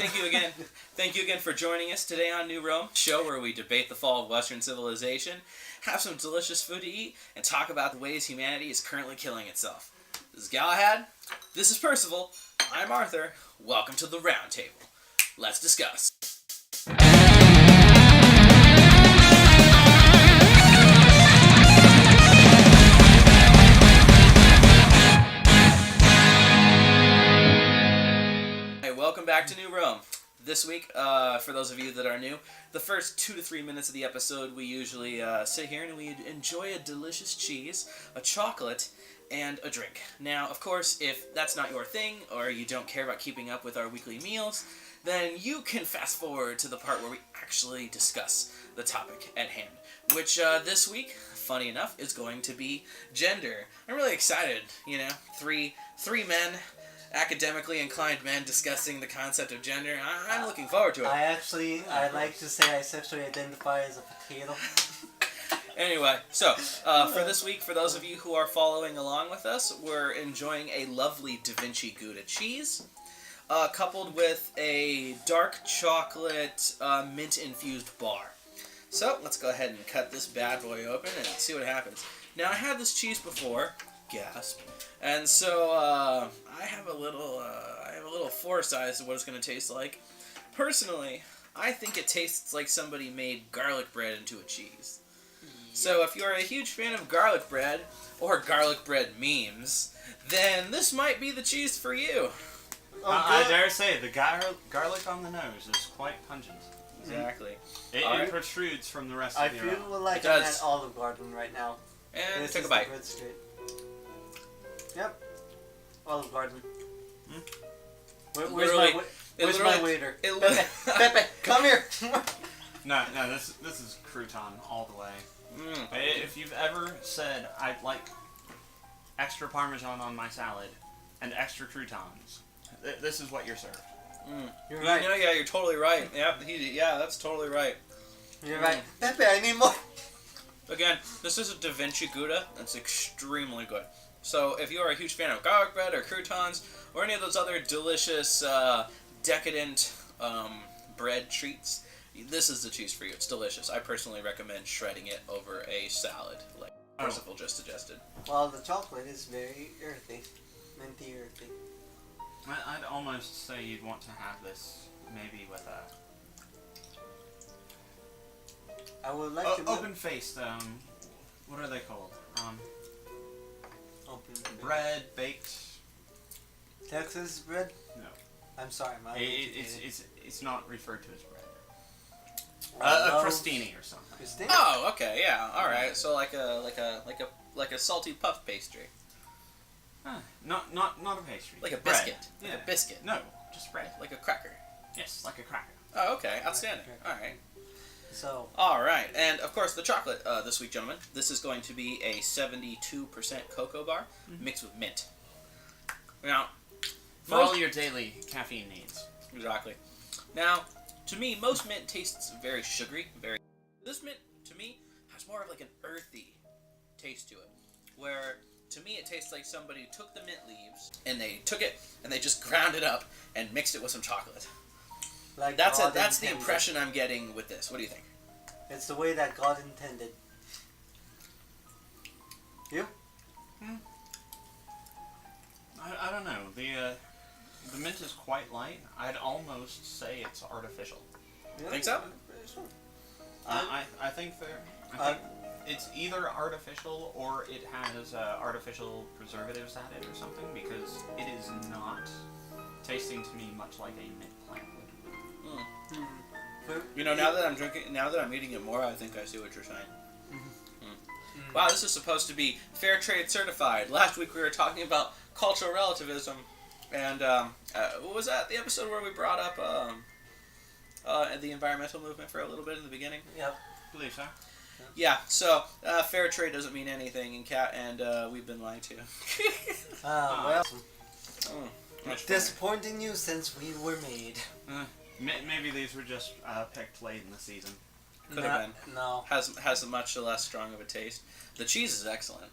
Thank you again. Thank you again for joining us today on New Rome, show where we debate the fall of Western civilization, have some delicious food to eat, and talk about the ways humanity is currently killing itself. This is Galahad. This is Percival. I'm Arthur. Welcome to the Round Table. Let's discuss. Welcome back to New Rome. This week, for those of you that are new, the first 2 to 3 minutes of the episode, we usually sit here and we enjoy a delicious cheese, a chocolate, and a drink. Now, of course, if that's not your thing, or you don't care about keeping up with our weekly meals, then you can fast forward to the part where we actually discuss the topic at hand, which this week, funny enough, is going to be gender. I'm really excited, three men, academically inclined men discussing the concept of gender. I'm looking forward to it. I like to say I sexually identify as a potato. Anyway, so for this week, for those of you who are following along with us, we're enjoying a lovely Da Vinci Gouda cheese, coupled with a dark chocolate mint-infused bar. So let's go ahead and cut this bad boy open and see what happens. Now, I had this cheese before. Gasp. And so I have a little foresight as to what it's going to taste like. Personally, I think it tastes like somebody made garlic bread into a cheese. So if you're a huge fan of garlic bread or garlic bread memes, then this might be the cheese for you. I dare say the garlic on the nose is quite pungent. Exactly. It protrudes from the rest I of the aroma. feel like I'm at Olive Garden right now. And this take is a bite. The good street. Yep. Olive Garden. Where's my waiter? Pepe, come here. No, this is crouton all the way. If you've ever said, I'd like extra Parmesan on my salad and extra croutons, this is what you're served. You're right. You're totally right. Yeah, that's totally right. You're right. Pepe, I need more. Again, this is a Da Vinci Gouda. That's extremely good. So if you are a huge fan of garlic bread or croutons or any of those other delicious, decadent bread treats, this is the cheese for you. It's delicious. I personally recommend shredding it over a salad, like Percival just suggested. Well, the chocolate is very earthy. Minty earthy. I'd almost say you'd want to have this maybe with a... I would like to... Open-faced, what are they called? Bread, baked... Texas bread? No. I'm sorry, man. It's not referred to as bread. A crostini or something. Crostini? Oh, okay, yeah, all right. So like a salty puff pastry. Not a pastry. Like a biscuit. Bread. Like a biscuit. No, just bread. Like a cracker. Yes, like a cracker. Oh, okay, outstanding. All right. So. All right, and of course the chocolate this week, gentlemen. This is going to be a 72% cocoa bar mixed with mint. Now, for all your daily caffeine needs. Exactly. Now, to me, most mint tastes very sugary. This mint, to me, has more of like an earthy taste to it. Where, to me, it tastes like somebody took the mint leaves and they took it and they just ground it up and mixed it with some chocolate. Like that's the impression I'm getting with this. What do you think? It's the way that God intended. You? I don't know. The mint is quite light. I'd almost say it's artificial. Yeah. Think so? I think it's either artificial or it has artificial preservatives added or something, because it is not tasting to me much like a mint plant would. Now that I'm eating it more, I think I see what you're saying. Wow, this is supposed to be fair trade certified. Last week we were talking about cultural relativism, and what was that? The episode where we brought up the environmental movement for a little bit in the beginning? Yep. I believe so. Yeah, so fair trade doesn't mean anything, and we've been lied to. Well, Disappointing news since we were made. Maybe these were just picked late in the season. Could have been. No. Has a much less strong of a taste. The cheese is excellent.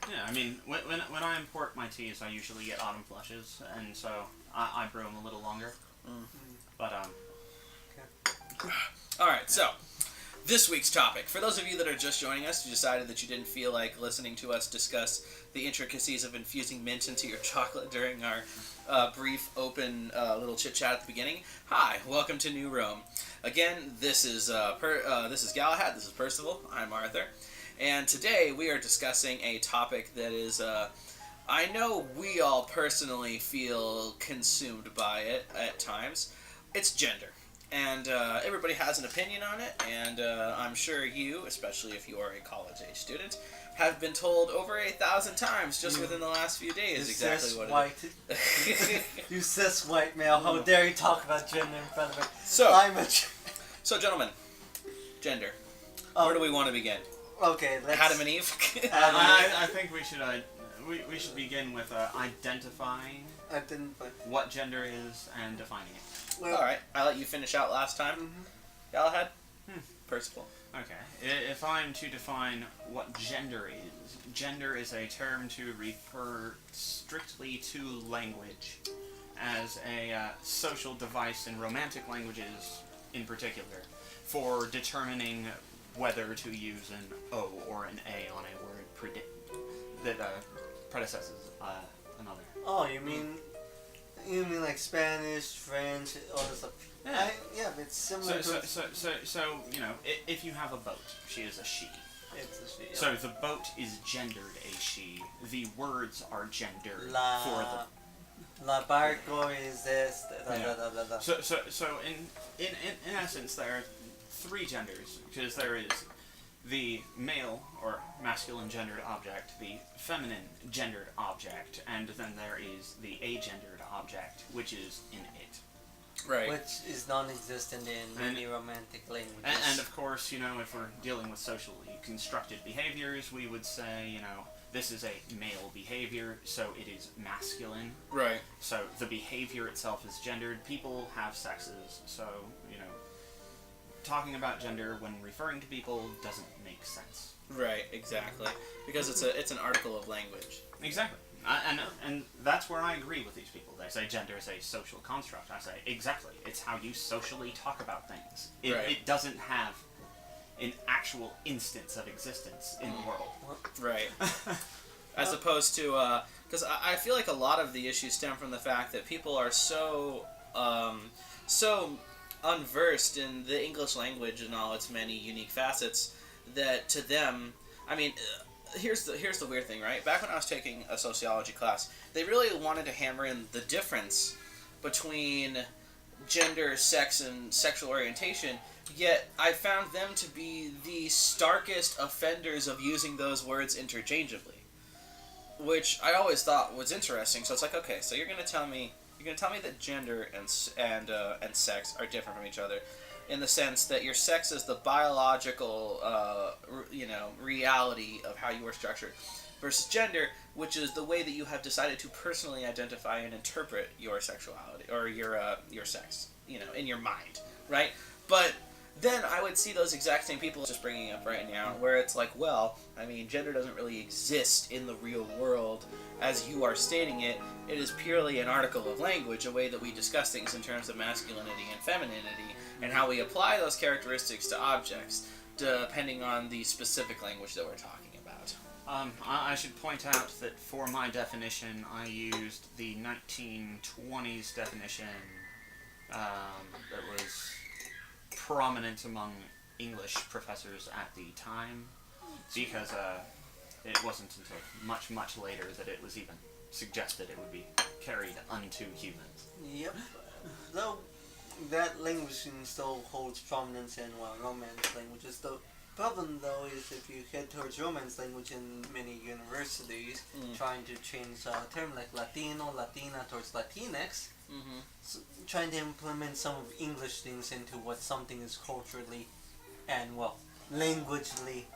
Yeah, I mean, when I import my teas, I usually get autumn flushes, and so I brew them a little longer. But All right, so this week's topic. For those of you that are just joining us, you decided that you didn't feel like listening to us discuss the intricacies of infusing mint into your chocolate during our brief, open little chit chat at the beginning. Hi, welcome to New Rome. Again, this is Galahad. This is Percival. I'm Arthur, and today we are discussing a topic that is. I know we all personally feel consumed by it at times. It's gender. And everybody has an opinion on it, and I'm sure you, especially if you are a college-age student, have been told over 1,000 times just within the last few days exactly what it is. You cis white male, how dare you talk about gender in front of me? So, gentlemen, gender. Where do we want to begin? Okay, let's... Adam and Eve? I think we should begin with identifying what gender is and defining it. Well, Alright, I let you finish out last time. Galahad? Percival. Okay, if I'm to define what gender is a term to refer strictly to language as a social device in romantic languages in particular for determining whether to use an O or an A on a word that predecesses another. Oh, you mean like Spanish, French, all this stuff? Yeah. But it's similar to... So you know, if you have a boat, she is a she. It's a she. So the boat is gendered a she. The words are gendered La barco is this. So in essence, there are three genders, because there is the male or masculine gendered object, the feminine gendered object, and then there is the agendered object, which is in it. Right. Which is non-existent in many romantic languages. And of course, you know, if we're dealing with socially constructed behaviors, we would say, you know, this is a male behavior, so it is masculine. Right. So the behavior itself is gendered. People have sexes, so, you know, talking about gender when referring to people doesn't make sense. Right, exactly. Because it's an article of language. Exactly. And that's where I agree with these people. They say gender is a social construct. I say, exactly. It's how you socially talk about things. It doesn't have an actual instance of existence in the world. Right. As opposed to, because I feel like a lot of the issues stem from the fact that people are so unversed in the English language and all its many unique facets that to them, I mean, here's the weird thing, right? Back when I was taking a sociology class, they really wanted to hammer in the difference between gender, sex, and sexual orientation, yet I found them to be the starkest offenders of using those words interchangeably, which I always thought was interesting. So it's like, okay, so you're gonna tell me that gender and sex are different from each other, in the sense that your sex is the biological, reality of how you are structured, versus gender, which is the way that you have decided to personally identify and interpret your sexuality or your sex, in your mind, right? But then I would see those exact same people just bringing up right now, where it's like, well, I mean, gender doesn't really exist in the real world as you are stating it. It is purely an article of language, a way that we discuss things in terms of masculinity and femininity, and how we apply those characteristics to objects, depending on the specific language that we're talking about. I should point out that for my definition, I used the 1920s definition that was prominent among English professors at the time, because it wasn't until much, much later that it was even suggested it would be carried unto humans. Yep. Though that language still holds prominence in Romance languages. The problem, though, is if you head towards Romance language in many universities, trying to change a term like Latino, Latina towards Latinx, so trying to implement some of English things into what something is culturally and, linguistically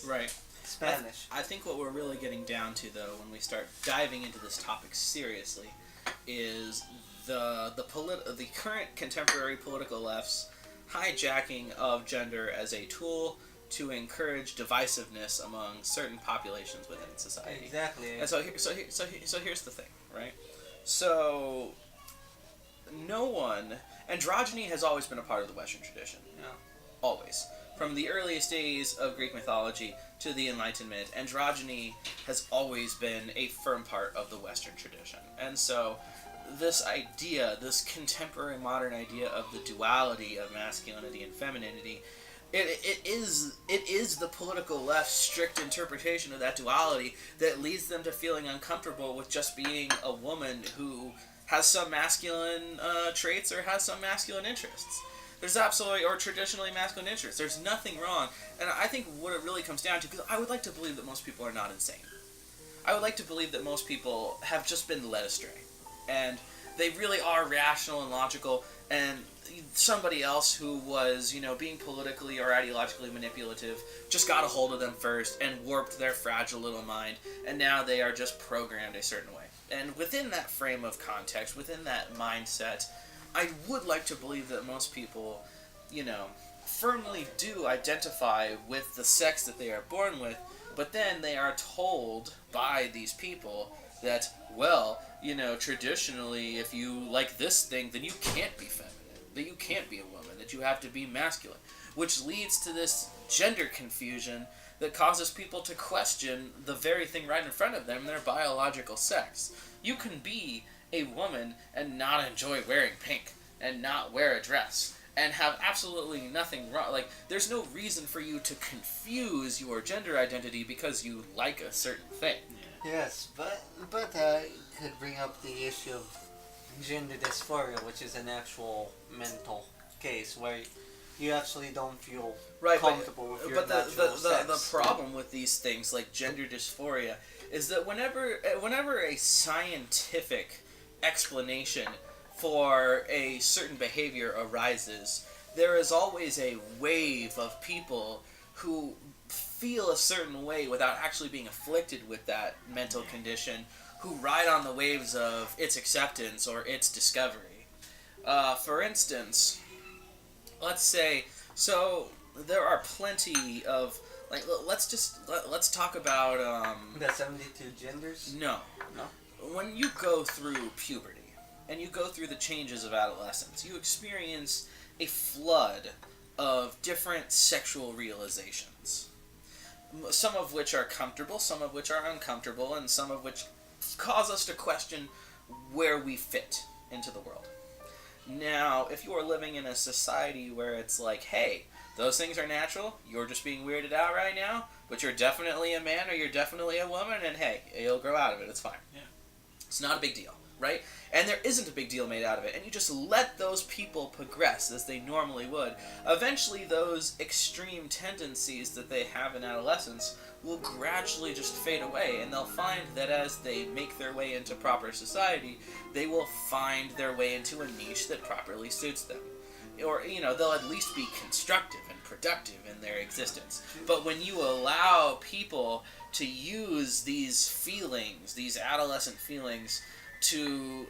right. Spanish. I think what we're really getting down to, though, when we start diving into this topic seriously, is the current contemporary political left's hijacking of gender as a tool to encourage divisiveness among certain populations within society. Exactly. And so here's the thing, right? So, no one... Androgyny has always been a part of the Western tradition. Yeah. Always. From the earliest days of Greek mythology to the Enlightenment, androgyny has always been a firm part of the Western tradition. And so, this idea, this contemporary modern idea of the duality of masculinity and femininity, it is the political left's strict interpretation of that duality that leads them to feeling uncomfortable with just being a woman who has some masculine traits or has some masculine interests. There's absolutely, or traditionally masculine interests. There's nothing wrong. And I think what it really comes down to, because I would like to believe that most people are not insane. I would like to believe that most people have just been led astray. And they really are rational and logical, and somebody else who was, being politically or ideologically manipulative just got a hold of them first and warped their fragile little mind, and now they are just programmed a certain way. And within that frame of context, within that mindset, I would like to believe that most people, firmly do identify with the sex that they are born with, but then they are told by these people that, well, traditionally, if you like this thing, then you can't be feminine, that you can't be a woman, that you have to be masculine, which leads to this gender confusion that causes people to question the very thing right in front of them, their biological sex. You can be a woman and not enjoy wearing pink and not wear a dress and have absolutely nothing wrong. Like, there's no reason for you to confuse your gender identity because you like a certain thing. Yes, but could bring up the issue of gender dysphoria, which is an actual mental case where you actually don't feel comfortable with your natural sex. The problem with these things, like gender dysphoria, is that whenever a scientific explanation for a certain behavior arises, there is always a wave of people who feel a certain way without actually being afflicted with that mental condition, who ride on the waves of its acceptance or its discovery. For instance, let's say, so there are plenty of, like, let's talk about the 72 genders? No. When you go through puberty and you go through the changes of adolescence, you experience a flood of different sexual realizations. Some of which are comfortable, some of which are uncomfortable, and some of which cause us to question where we fit into the world. Now, if you are living in a society where it's like, hey, those things are natural, you're just being weirded out right now, but you're definitely a man or you're definitely a woman, and hey, you'll grow out of it, it's fine. Yeah. It's not a big deal, right? And there isn't a big deal made out of it, and you just let those people progress as they normally would. Eventually, those extreme tendencies that they have in adolescence will gradually just fade away, and they'll find that as they make their way into proper society, they will find their way into a niche that properly suits them. Or, they'll at least be constructive and productive in their existence. But when you allow people to use these feelings, these adolescent feelings, to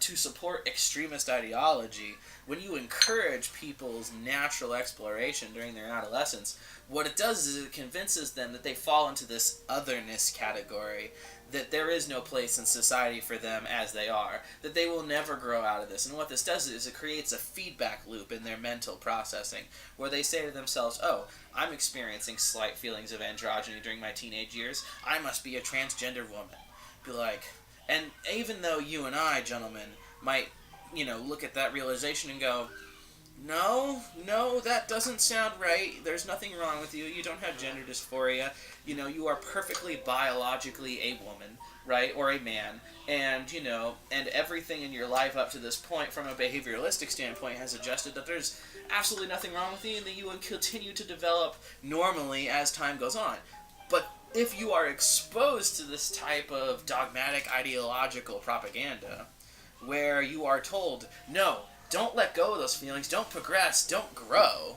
support extremist ideology, when you encourage people's natural exploration during their adolescence, what it does is it convinces them that they fall into this otherness category, that there is no place in society for them as they are, that they will never grow out of this. And what this does is it creates a feedback loop in their mental processing, where they say to themselves, oh, I'm experiencing slight feelings of androgyny during my teenage years, I must be a transgender woman. Be like, and even though you and I, gentlemen, might, look at that realization and go, no, that doesn't sound right. There's nothing wrong with you. You don't have gender dysphoria. You are perfectly biologically a woman, right? Or a man. And, and everything in your life up to this point from a behavioralistic standpoint has adjusted that there's absolutely nothing wrong with you and that you will continue to develop normally as time goes on. But if you are exposed to this type of dogmatic ideological propaganda, where you are told, no, don't let go of those feelings, don't progress, don't grow,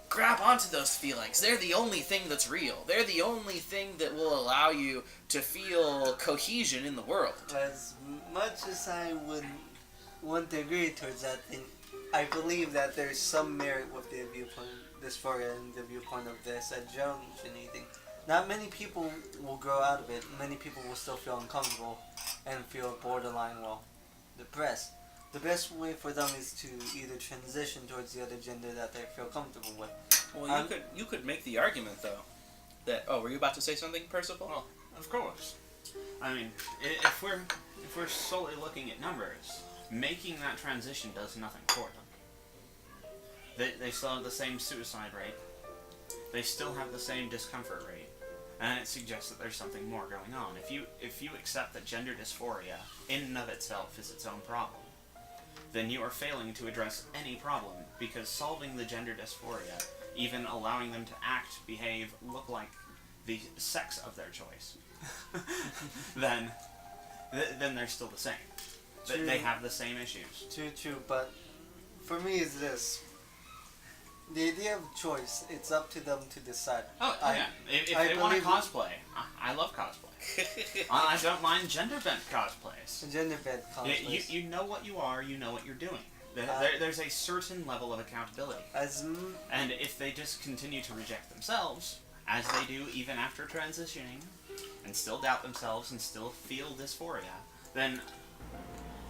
grab onto those feelings. They're the only thing that's real. They're the only thing that will allow you to feel cohesion in the world. As much as I would want to agree towards that thing, I believe that there's some merit with the viewpoint, dysphoria and the viewpoint of this androgyny thing. Not many people will grow out of it. Many people will still feel uncomfortable. and feel borderline, depressed. The best way for them is to either transition towards the other gender that they feel comfortable with. Well, you could make the argument though that were you about to say something, Percival? Well, of course. I mean, if we're solely looking at numbers, making that transition does nothing for them. They still have the same suicide rate. They still have the same discomfort rate, and it suggests that there's something more going on. If you accept that gender dysphoria in and of itself is its own problem, then you are failing to address any problem, because solving the gender dysphoria, even allowing them to act, behave, look like the sex of their choice, then they're still the same. True. They have the same issues. True, but for me is this. The idea of choice, it's up to them to decide. Oh, yeah. If they want to cosplay, I love cosplay. I don't mind gender-bent cosplays. Gender-bent cosplays. You know what you are, you know what you're doing. There's a certain level of accountability. And if they just continue to reject themselves, as they do even after transitioning, and still doubt themselves and still feel dysphoria, then...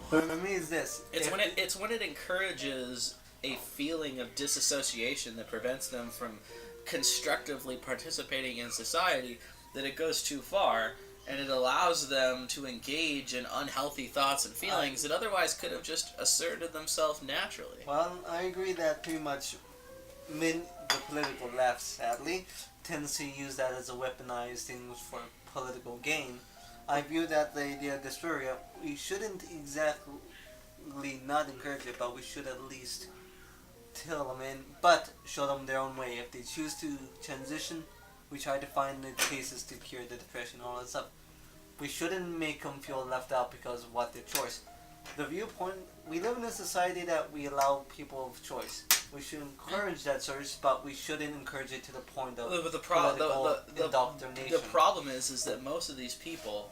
For me is this. It's when it encourages a feeling of disassociation that prevents them from constructively participating in society that it goes too far, and it allows them to engage in unhealthy thoughts and feelings that otherwise could have just asserted themselves naturally. Well, I agree that pretty much the political left, sadly, tends to use that as a weaponized thing for political gain. I view that the idea of dysphoria, we shouldn't exactly not encourage it, but we should at least tell them but show them their own way. If they choose to transition, we try to find the cases to cure the depression, all that stuff. We shouldn't make them feel left out because of their choice. The viewpoint, we live in a society that we allow people of choice. We should encourage that choice, but we shouldn't encourage it to the point of political indoctrination. The problem is that most of these people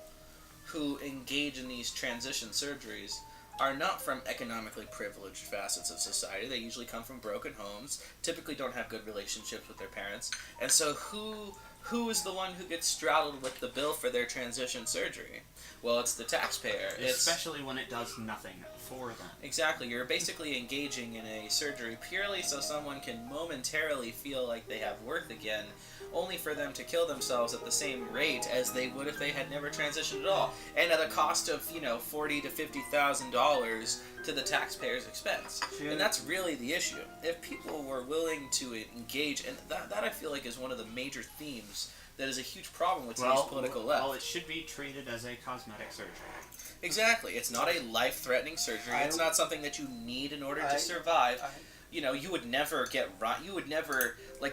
who engage in these transition surgeries are not from economically privileged facets of society. They usually come from broken homes, typically don't have good relationships with their parents, and so who is the one who gets straddled with the bill for their transition surgery? Well, it's the taxpayer. Especially when it does nothing for them. Exactly. You're basically engaging in a surgery purely so someone can momentarily feel like they have worth again, only for them to kill themselves at the same rate as they would if they had never transitioned at all, and at a cost of $40,000 to $50,000 to the taxpayer's expense. Sure. And that's really the issue. If people were willing to engage, and that I feel like is one of the major themes that is a huge problem with today's political left. Well, it should be treated as a cosmetic surgery. Exactly. It's not a life-threatening surgery. It's not something that you need in order to survive. You would never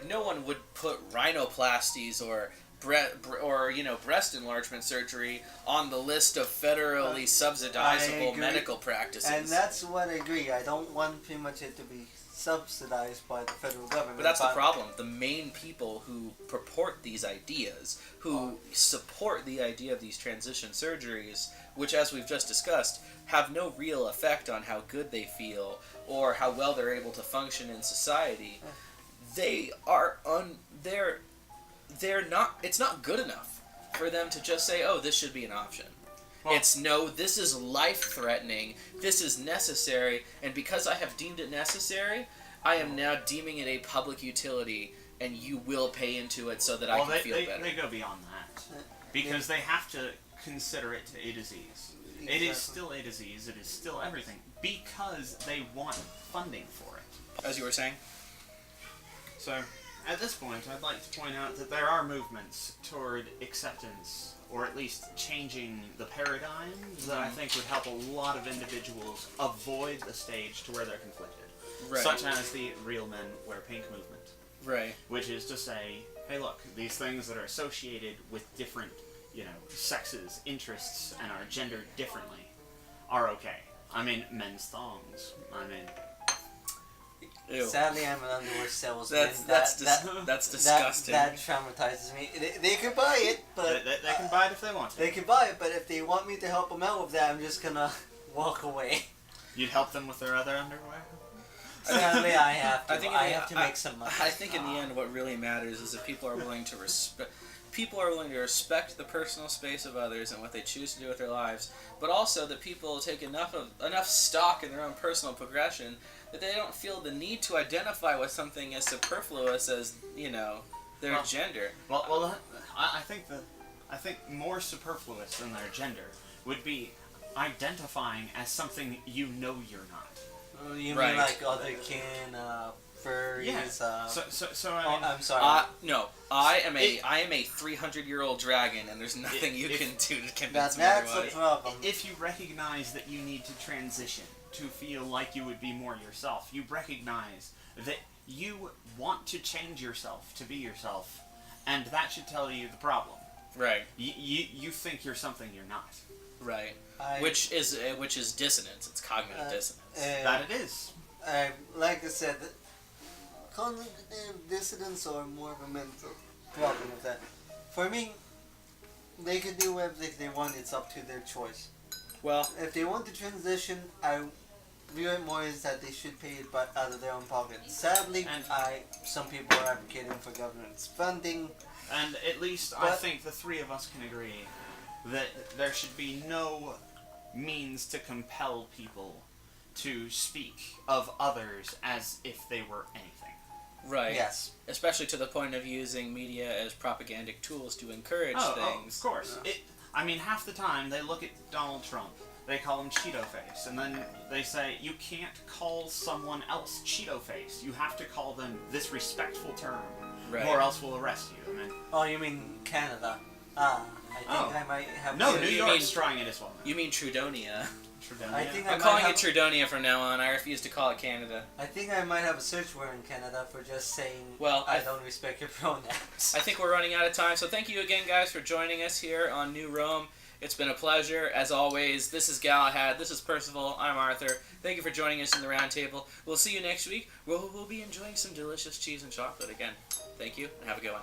no one would put rhinoplasties or breast enlargement surgery on the list of federally subsidizable medical practices. And that's what I agree. I don't want pretty much it to be subsidized by the federal government. But that's the problem. The main people who purport these ideas, who support the idea of these transition surgeries, which, as we've just discussed, have no real effect on how good they feel or how well they're able to function in society, it's not good enough for them to just say, oh, this should be an option. Well, this is life-threatening, this is necessary, and because I have deemed it necessary, I am now deeming it a public utility, and you will pay into it so that I can feel better. They go beyond that, because they have to consider it a disease. Exactly. It is still a disease, it is still everything, because they want funding for it. As you were saying? So, at this point, I'd like to point out that there are movements toward acceptance, or at least changing the paradigm, that I think would help a lot of individuals avoid the stage to where they're conflicted. Right. Such as the Real Men Wear Pink movement. Right. Which is to say, hey look, these things that are associated with different, sexes, interests, and are gendered differently are okay. I mean, men's thongs. Ew. Sadly, I'm an underwear salesman. That's disgusting. That traumatizes me. They could buy it, but... They can buy it if they want to. They can buy it, but if they want me to help them out with that, I'm just gonna walk away. You'd help them with their other underwear? Sadly, I have to. I have to make some money. I think in the end, what really matters is that people are willing to people are willing to respect the personal space of others and what they choose to do with their lives, but also that people take enough stock in their own personal progression that they don't feel the need to identify with something as superfluous as, you know, their gender. Well, I think more superfluous than their gender would be identifying as something you know you're not. You Right. mean like other kin, furries? Yeah. So I mean, I'm sorry. No, I am a 300-year-old dragon, and there's nothing you can do to convince me That's the otherwise. problem. if you recognize that you need to transition to feel like you would be more yourself, you recognize that you want to change yourself to be yourself, and that should tell you the problem. Right, You think you're something you're not. right. Which is dissonance. It's cognitive dissonance. That it is. Like I said, cognitive dissonance or more of a mental problem with that. For me, they could do everything they want. It's up to their choice. Well, If they want to transition, I view it more as that they should pay it but out of their own pocket. Sadly, And- some people are advocating for government's funding. And at least I But- think the three of us can agree that there should be no means to compel people to speak of others as if they were anything. right. Yes. Especially to the point of using media as propagandic tools to encourage Of things. course. I mean, half the time they look at Donald Trump, they call him Cheeto Face, and then they say, you can't call someone else Cheeto Face. You have to call them this respectful term, Right. or else we'll arrest you. I mean, Oh, you mean Canada? I think I might have. no, to- New you York's mean- trying it as well. You mean Trudonia. I think I'm might calling have, it Trudonia from now on. I refuse to call it Canada. I think I might have a search warrant in Canada for just saying. Well, I don't respect your pronouns. I think we're running out of time, so thank you again, guys, for joining us here on New Rome. It's been a pleasure, as always. This is Galahad, this is Percival, I'm Arthur. Thank you for joining us in the round table. We'll see you next week, where we'll be enjoying some delicious cheese and chocolate again. Thank you, and have a good one.